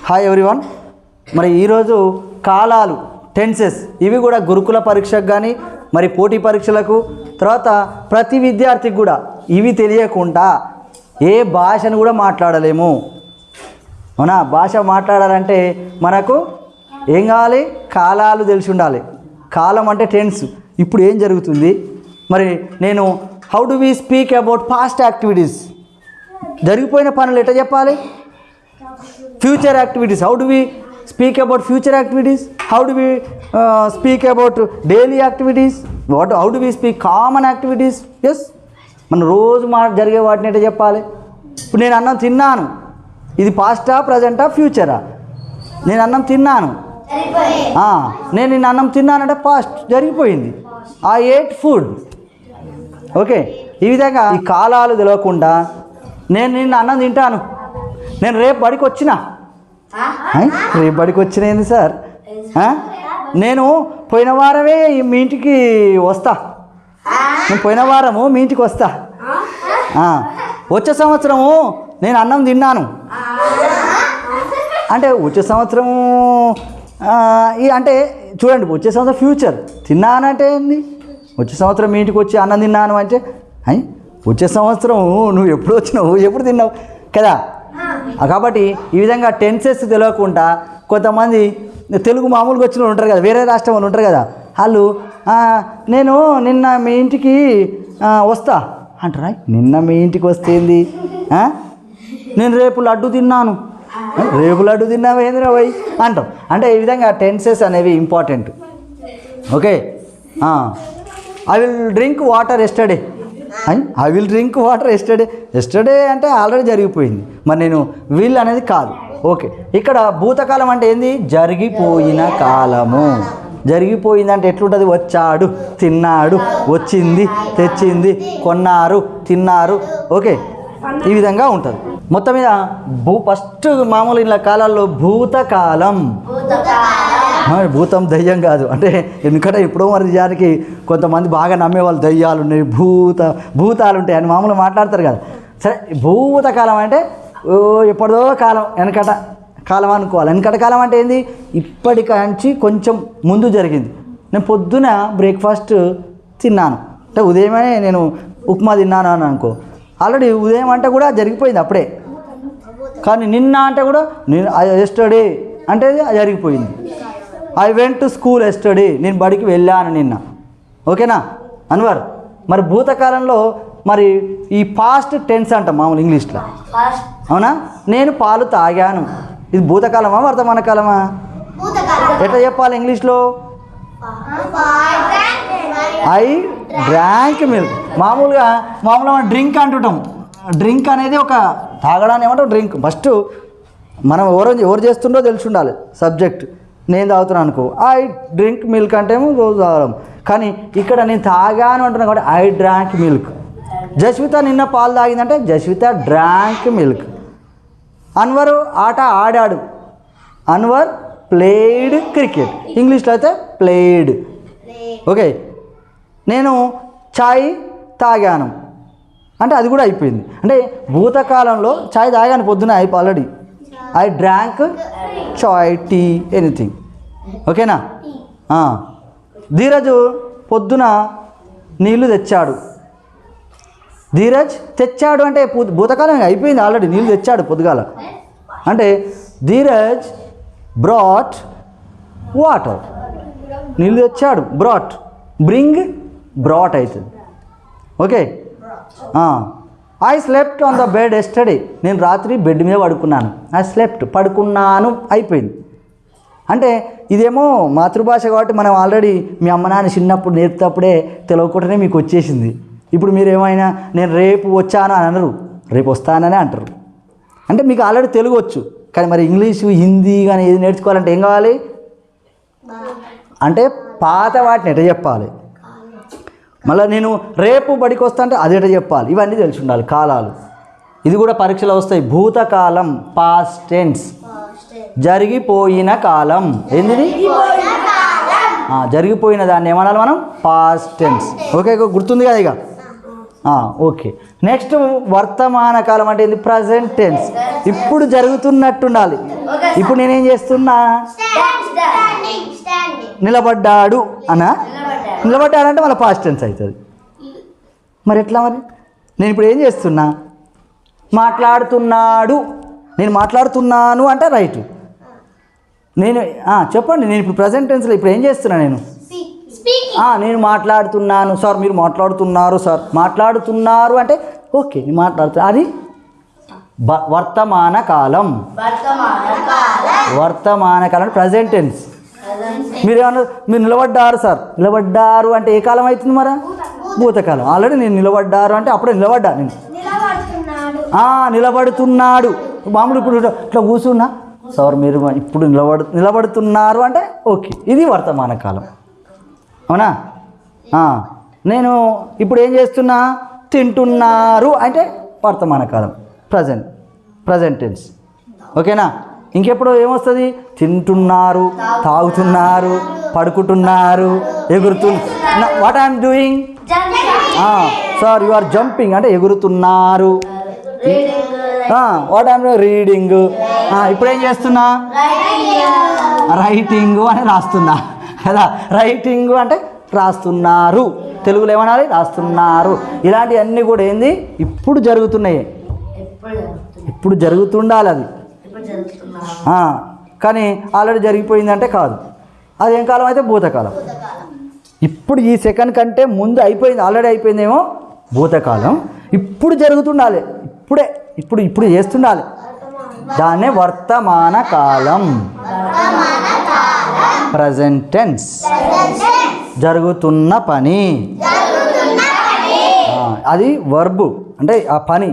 Hi everyone. మరి ఈరోజు కాలాలు టెన్సెస్ ఇవి కూడా గురుకుల పరీక్షకు కానీ మరి పోటీ పరీక్షలకు తర్వాత ప్రతి విద్యార్థికి కూడా ఇవి తెలియకుండా ఏ భాషను కూడా మాట్లాడలేము. అవునా? భాష మాట్లాడాలంటే మనకు ఏం కావాలి? కాలాలు తెలిసి ఉండాలి. కాలం అంటే టెన్స్. ఇప్పుడు ఏం జరుగుతుంది? మరి నేను how do we speak about past activities, జరిగిపోయిన పనులు ఎట్లా చెప్పాలి? Future activities, how do we speak about future activities, how do we speak about daily activities, how do we speak common activities. Yes, మనం రోజు జరిగే వాటిని ఎట్లా చెప్పాలి? ఇప్పుడు నేను అన్నం తిన్నాను, ఇది పాస్టా ప్రజెంటా ఫ్యూచరా? నేను అన్నం తిన్నాను, నేను నిన్న అన్నం తిన్నానంటే పాస్ట్, జరిగిపోయింది. I ate food. ఓకే, ఈ విధంగా ఈ కాలాలు తెలియకుండా నేను నిన్న అన్నం తింటాను, నేను రేపు బడికి వచ్చిన, రేపు బడికి వచ్చినేంది సార్, నేను పోయిన వారమే మీ ఇంటికి వస్తా, నేను పోయిన వారము మీ ఇంటికి వస్తా, వచ్చే సంవత్సరము నేను అన్నం తిన్నాను అంటే వచ్చే సంవత్సరము అంటే చూడండి, వచ్చే సంవత్సరం ఫ్యూచర్, తిన్నానంటే ఏంది? వచ్చే సంవత్సరం మీ ఇంటికి వచ్చి అన్నం తిన్నాను అంటే వచ్చే సంవత్సరం నువ్వు ఎప్పుడు వచ్చినావు, ఎప్పుడు తిన్నావు కదా. కాబట్టి ఈ విధంగా టెన్సెస్ తెలియకుండా కొంతమంది తెలుగు మామూలుగా వచ్చిన వాళ్ళు ఉంటారు కదా, వేరే రాష్ట్రం వాళ్ళు ఉంటారు కదా, వాళ్ళు నేను నిన్న మీ ఇంటికి వస్తా అంటారా? నిన్న మీ ఇంటికి వస్తేంది? నేను రేపు లడ్డు తిన్నాను, రేపు లడ్డు తిన్నావేంద్రా పోయి అంటాం. అంటే ఈ విధంగా టెన్సెస్ అనేవి important. Okay, I will drink water yesterday, I will drink water yesterday. Yesterday అంటే ఆల్రెడీ జరిగిపోయింది, మరి నేను విల్ అనేది కాదు. ఓకే, ఇక్కడ భూతకాలం అంటే ఏంది? జరిగిపోయిన కాలము. జరిగిపోయింది అంటే ఎట్లుంటుంది? వచ్చాడు, తిన్నాడు, వచ్చింది, తెచ్చింది, కొన్నారు, తిన్నారు. ఓకే, ఈ విధంగా ఉంటుంది. మొత్తం మీద ఫస్ట్ మామూలు ఇలా కాలాల్లో భూతకాలం, భూతం దయ్యం కాదు. అంటే ఎందుకంటే ఎప్పుడో మరి నిజానికి కొంతమంది బాగా నమ్మేవాళ్ళు దయ్యాలు ఉన్నాయి, భూతాలు ఉంటాయి అని మామూలుగా మాట్లాడతారు కదా. సరే, భూతకాలం అంటే ఎప్పటిదో కాలం, వెనకట కాలం అనుకోవాలి. వెనకట కాలం అంటే ఏంది? ఇప్పటికంచి కొంచెం ముందు జరిగింది. నేను పొద్దున బ్రేక్ఫాస్ట్ తిన్నాను అంటే ఉదయమే నేను ఉప్మా తిన్నాను అని అనుకో, ఆల్రెడీ ఉదయం అంటే కూడా జరిగిపోయింది అప్పుడే. కానీ నిన్న అంటే కూడా నేను ఎస్టర్డే అంటే జరిగిపోయింది. I went to school yesterday, నేను బడికి వెళ్ళాను నిన్న. ఓకేనా అన్వర్? మరి భూతకాలంలో మరి ఈ పాస్ట్ టెన్స్ అంటాం మామూలు ఇంగ్లీష్లో, అవునా? నేను పాలు తాగాను, ఇది భూతకాలమా వర్తమాన కాలమా? ఎట్లా చెప్పాలి ఇంగ్లీష్లో? I drank milk. మామూలుగా డ్రింక్ అంటుంటాం. డ్రింక్ అనేది ఒక తాగడాన్ని ఏమంటాం? డ్రింక్. ఫస్ట్ మనం ఎవరు చేస్తుండో తెలిసి ఉండాలి సబ్జెక్ట్. నేను తాగుతున్నాను అనుకో, ఐ డ్రింక్ మిల్క్ అంటే రోజు తాగడం. కానీ ఇక్కడ నేను తాగాను అంటున్నాను కాబట్టి ఐ డ్రాంక్ మిల్క్. జస్విత నిన్న పాలు తాగిందంటే జస్విత డ్రాంక్ మిల్క్. అన్వర్ ఆట ఆడాడు, అన్వర్ ప్లేడ్ క్రికెట్. ఇంగ్లీష్లో అయితే ప్లేడ్. ఓకే, నేను చాయ్ తాగాను అంటే అది కూడా అయిపోయింది. అంటే భూతకాలంలో చాయ్ తాగాను పొద్దున already. I drank chai, tea, anything. ఓకేనా? ధీరజ్ పొద్దున నీళ్లు తెచ్చాడు. ధీరజ్ తెచ్చాడు అంటే భూతకాలం అయిపోయింది ఆల్రెడీ, నీళ్ళు తెచ్చాడు పొద్దుగాల. అంటే ధీరజ్ బ్రాట్ వాటర్, నీళ్ళు తెచ్చాడు. బ్రాట్, బ్రింగ్, బ్రాట్ అవుతుంది. Okay, I slept on the bed yesterday, నేను రాత్రి బెడ్ మీద పడుకున్నాను. ఐ స్లెప్ట్, పడుకున్నాను అయిపోయింది. అంటే ఇదేమో మాతృభాష కాబట్టి మనం ఆల్రెడీ మీ అమ్మ నాన్న చిన్నప్పుడు నేర్పుతప్పుడే తెలియకుండానే మీకు వచ్చేసింది. ఇప్పుడు మీరు ఏమైనా నేను రేపు వచ్చాను అని అనరు, రేపు వస్తాననే అంటారు. అంటే మీకు ఆల్రెడీ తెలుగు వచ్చు, కానీ మరి ఇంగ్లీషు, హిందీ కానీ ఏది నేర్చుకోవాలంటే ఏం కావాలి? అంటే పాత వాటిని ఎట్లా చెప్పాలి, మళ్ళీ నేను రేపు బడికి వస్తా అంటే అది ఎట్లా చెప్పాలి, ఇవన్నీ తెలిసి ఉండాలి. కాలాలు ఇది కూడా పరీక్షలో వస్తాయి. భూతకాలం పాస్ట్ టెన్స్, జరిగిపోయిన కాలం. ఏంటిది? జరిగిపోయిన దాన్ని ఏమనాలి మనం? Past tense. ఓకే, గుర్తుంది కదా ఇక? ఓకే, నెక్స్ట్ వర్తమాన కాలం అంటే ఏంది? Present tense. ఇప్పుడు జరుగుతున్నట్టు ఉండాలి. ఇప్పుడు నేనేం చేస్తున్నా? నిలబడ్డాడు అనా? నిలబడ్డాడు అంటే మళ్ళీ పాస్ట్ టెన్స్ అవుతుంది. మరి ఎట్లా? మరి నేను ఇప్పుడు ఏం చేస్తున్నా? మాట్లాడుతున్నాడు. నేను మాట్లాడుతున్నాను అంటే రైట్. నేను చెప్పండి, నేను ఇప్పుడు ప్రజెంట్ టెన్స్లో ఇప్పుడు ఏం చేస్తున్నా? నేను మాట్లాడుతున్నాను సార్. మీరు మాట్లాడుతున్నారు సార్. మాట్లాడుతున్నారు అంటే ఓకే, నేను మాట్లాడుతున్నా. అది వర్తమాన కాలం. వర్తమాన కాలం ప్రజెంట్ టెన్స్. మీరు ఏమన్నా మీరు నిలబడ్డారు సార్. నిలబడ్డారు అంటే ఏ కాలం అవుతుంది? మరి భూతకాలం. ఆల్రెడీ నేను నిలబడ్డారు అంటే అప్పుడే నిలబడ్డా. నేను నిలబడుతున్నాడు. మామూలు ఇప్పుడు ఇట్లా కూర్చున్నా సార్. మీరు ఇప్పుడు నిలబడుతున్నారు అంటే ఓకే, ఇది వర్తమాన కాలం. అవునా? నేను ఇప్పుడు ఏం చేస్తున్నా? తింటున్నారు అంటే వర్తమాన కాలం, ప్రజెంట్ టెన్స్. ఓకేనా? ఇంకెప్పుడు ఏమొస్తుంది? తింటున్నారు, తాగుతున్నారు, పడుకుంటున్నారు, what I'm doing? Sir you are jumping అంటే ఎగురుతున్నారు. What I'm reading. ఇప్పుడు ఏం చేస్తున్నా? రైటింగ్ అని రాస్తున్నా కదా. రైటింగ్ అంటే రాస్తున్నారు. తెలుగులో ఏమనాలి? రాస్తున్నారు. ఇలాంటివన్నీ కూడా ఏంది? ఇప్పుడు జరుగుతున్నాయి. ఇప్పుడు జరుగుతుండాలి అది. కానీ ఆల్రెడీ జరిగిపోయిందంటే కాదు. అది ఏం కాలం అయితే? భూతకాలం. ఇప్పుడు ఈ సెకండ్ కంటే ముందు అయిపోయింది, ఆల్రెడీ అయిపోయిందేమో భూతకాలం. ఇప్పుడు జరుగుతుండాలి. ఇప్పుడు చేస్తుండాలి. దాన్నే వర్తమాన కాలం, ప్రజెంట్ టెన్స్. జరుగుతున్న పని. అది వర్బు అంటే ఆ పని.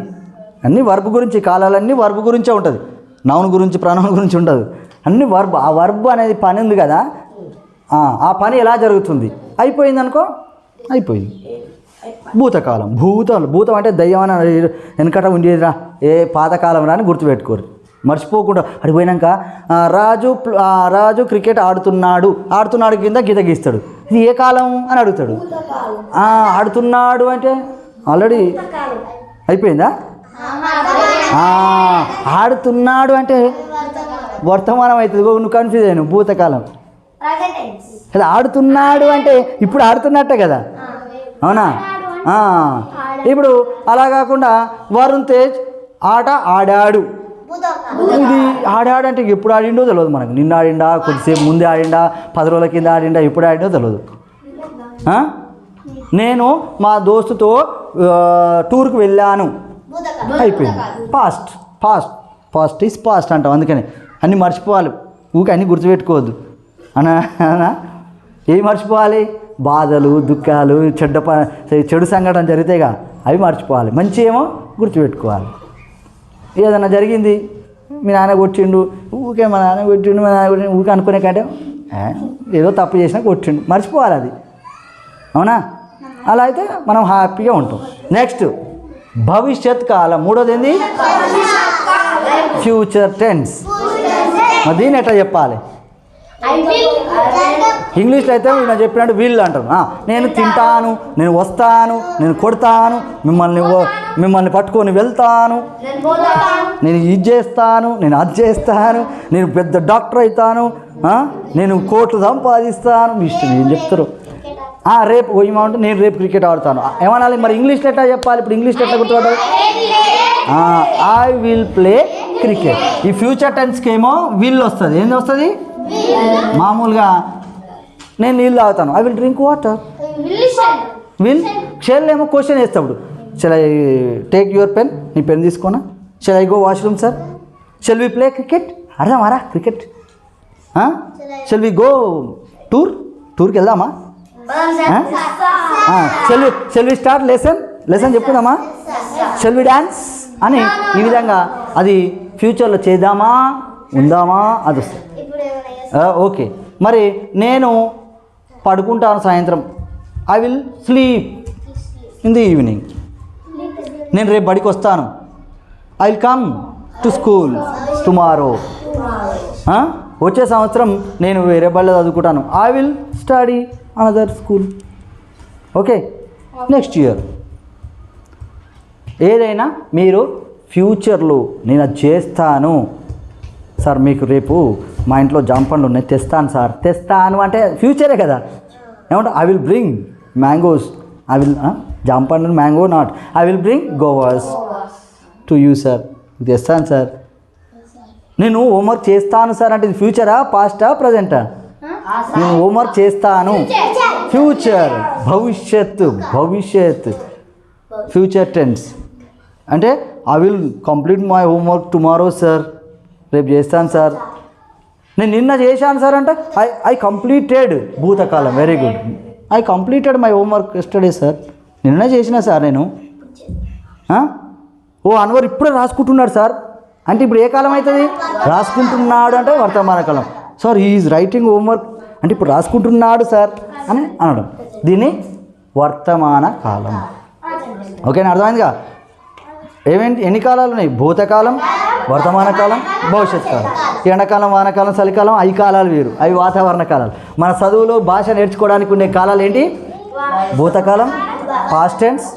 అన్ని వర్బు గురించి, కాలాలన్నీ వర్బు గురించే ఉంటుంది. నౌన్ గురించి, ప్రనౌన్ గురించి ఉంటుంది. అన్ని వర్బ్. ఆ వర్బ్ అనేది పని ఉంది కదా, ఆ పని ఎలా జరుగుతుంది? అయిపోయింది అనుకో, అయిపోయింది. భూతకాలం. భూతం అంటే దయ్యం అని వెనకట ఉండేదిరా, ఏ పాతకాలం రా అని గుర్తుపెట్టుకోరు, మర్చిపోకుండా. అడిపోయినాక రాజు క్రికెట్ ఆడుతున్నాడు కింద గీత గీస్తాడు. ఇది ఏ కాలం అని అడుగుతాడు. ఆడుతున్నాడు అంటే ఆల్రెడీ అయిపోయిందా? ఆడుతున్నాడు అంటే వర్తమానం అవుతుంది. నువ్వు కన్ఫ్యూజ్ అయ్యాను. భూతకాలం. అదే ఆడుతున్నాడు అంటే ఇప్పుడు ఆడుతున్నట్టే కదా. అవునా? ఇప్పుడు అలా కాకుండా వరుణ్ తేజ్ ఆట ఆడాడు. ఇది ఆడాడు అంటే ఎప్పుడు ఆడిండో తెలియదు మనకు. నిన్న ఆడిండా, కొద్దిసేపు ముందే ఆడిండా, 10 రోజుల కింద ఆడిండా, ఎప్పుడు ఆడిండో తెలియదు. నేను మా దోస్తుతో టూర్కి వెళ్ళాను. అయిపోయింది. పాస్ట్ ఈజ్ పాస్ట్ అంటాం. అందుకని అన్నీ మర్చిపోవాలి. ఊకే అన్నీ గుర్తుపెట్టుకోవద్దు అనా. ఏవి మర్చిపోవాలి? బాధలు, దుఃఖాలు, చెడు సంఘటన జరిగితేగా అవి మర్చిపోవాలి. మంచి ఏమో గుర్తుపెట్టుకోవాలి. ఏదన్నా జరిగింది, మీ నాన్న కొట్టిండు, ఊకే మా నాన్న కొట్టిండు ఊకే అనుకునే కంటే ఏదో తప్పు చేసినా కొట్టిండు, మర్చిపోవాలి అది. అవునా? అలా అయితే మనం హ్యాపీగా ఉంటాం. నెక్స్ట్ భవిష్యత్ కాలం. మూడోది ఏంది? Future tense. మరి దీన్ని ఎట్లా చెప్పాలి? ఇంగ్లీష్లో అయితే నేను చెప్పినట్టు వీళ్ళు అంటారు. నేను తింటాను, నేను వస్తాను, నేను కొడతాను, మిమ్మల్ని పట్టుకొని వెళ్తాను, నేను ఇది చేస్తాను, నేను అది చేస్తాను, నేను పెద్ద డాక్టర్ అవుతాను, నేను కోట్లు సంపాదిస్తాను. మీ ఇష్టం ఏం చెప్తారు. రేపు ఏమంటే నేను రేపు క్రికెట్ ఆడతాను ఏమనాలి? మరి ఇంగ్లీష్లో ఎట్లా చెప్పాలి? ఇప్పుడు ఇంగ్లీష్లో ఎట్లా గుర్తుపట్టాలి? I will play cricket. ఈ ఫ్యూచర్ టెన్స్కి ఏమో విల్ వస్తుంది. ఏంది వస్తుంది? మామూలుగా నేను నీళ్ళు తాగుతాను, I will drink water. Shall ఏమో క్వశ్చన్ వేస్తాడు. Shall I take your pen? నీ పెన్ తీసుకోనా? Shall I go washroom sir? Shall we play cricket? అర్థమారా క్రికెట్? షెల్ వి గో టూర్కి వెళ్దామా? షెల్ వి స్టార్ట్ లెసన్ చెప్పుదామా? షెల్ వి డాన్స్ అని ఈ విధంగా అది ఫ్యూచర్లో చేద్దామా ఉందామా అది వస్తుంది. ఓకే. మరి నేను పడుకుంటాను సాయంత్రం, I will sleep in the evening. నేను రేపు బడికి వస్తాను, I will come to school tomorrow. వచ్చే సంవత్సరం నేను వేరే బడిలో చదువుకుంటాను, I will study another school. Okay. Next year ఏదైనా మీరు ఫ్యూచర్లో నేను అది చేస్తాను, సార్ మీకు రేపు మా ఇంట్లో జామ పండ్లు ఉన్నాయి తెస్తాను సార్. తెస్తాను అంటే ఫ్యూచరే కదా. ఏమంటే I will bring mangoes, I will జామ పండ్లు mango not, I will bring guavas to you sir. తెస్తాను సార్. నేను హోంవర్క్ చేస్తాను సార్ అంటే ఇది ఫ్యూచరా పాస్టా ప్రజెంటా? నేను హోంవర్క్ చేస్తాను ఫ్యూచర్, భవిష్యత్తు, భవిష్యత్ ఫ్యూచర్ టెన్స్. అంటే I will complete my homework tomorrow sir, రేపు చేస్తాను సార్. నేను నిన్న చేశాను సార్ అంటే ఐ కంప్లీటెడ్ భూతకాలం. Very good. I completed my homework yesterday sir. నిన్న చేసిన సార్ నేను. ఓ అన్వర్ ఇప్పుడే రాసుకుంటున్నాడు సార్ అంటే ఇప్పుడు ఏ కాలం అవుతుంది? రాసుకుంటున్నాడు అంటే వర్తమాన కాలం. సార్ ఈజ్ రైటింగ్ హోంవర్క్ అంటే ఇప్పుడు రాసుకుంటున్నాడు సార్ అని అనడం, దీన్ని వర్తమాన కాలం. ఓకేనా, అర్థమైందిగా? ఏమేంటి ఎన్ని కాలాలు ఉన్నాయి? భూతకాలం, వర్తమాన కాలం, భవిష్యత్ కాలం. ఎండాకాలం, వానకాలం, చలికాలం, 5 కాలాలు వేరు, అవి వాతావరణ కాలాలు. మన చదువులో భాష నేర్చుకోవడానికి ఉండే కాలాలు ఏంటి? భూతకాలం పాస్ట్ టెన్స్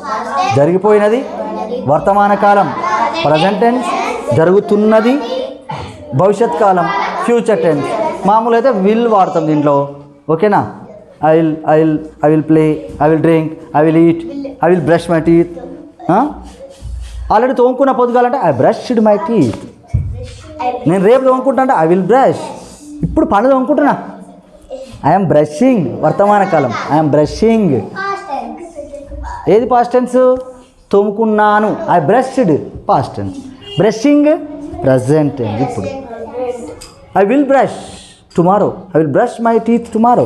జరిగిపోయినది, వర్తమాన కాలం ప్రజెంట్ టెన్స్ జరుగుతున్నది, భవిష్యత్ కాలం ఫ్యూచర్ టెన్స్. మామూలు అయితే విల్ వాడతాం దీంట్లో. ఓకేనా? I will play, I will drink, I will eat, I will brush my teeth. Already తోముకున్న పొద్దుగాలంటే ఐ బ్రష్డ్ మై టీత్. నేను రేపు తోముకుంటా అంటే ఐ విల్ బ్రష్. ఇప్పుడు పని తోముకుంటున్నా, ఐఎమ్ బ్రషింగ్ వర్తమాన కాలం, ఐఎమ్ బ్రషింగ్. ఏది పాస్ట్ టెన్స్? తోముకున్నాను, I brushed past tense. Brushing present tense. ఇప్పుడు I will brush tomorrow, I will brush my teeth tomorrow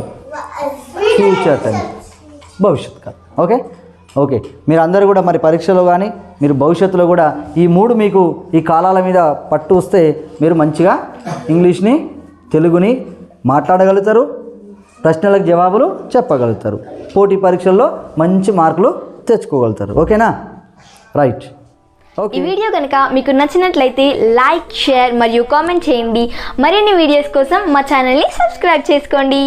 future tense, భవిష్యత్ కాలం. Okay okay. మీరు అందరూ కూడా మరి పరీక్షలో కానీ మీరు భవిష్యత్తులో కూడా ఈ 3 మీకు ఈ కాలాల మీద పట్టు వస్తే మీరు మంచిగా ఇంగ్లీష్ని, తెలుగుని మాట్లాడగలుగుతారు, ప్రశ్నలకు జవాబులు చెప్పగలుగుతారు, పోటీ పరీక్షల్లో మంచి మార్కులు తెచ్చుకోగలుగుతారు. ఓకేనా? రైట్. ఈ వీడియో కనుక మీకు నచ్చినట్లయితే లైక్, షేర్ మరియు కామెంట్ చేయండి. మరిన్ని వీడియోస్ కోసం మా ఛానల్ని సబ్స్క్రైబ్ చేసుకోండి.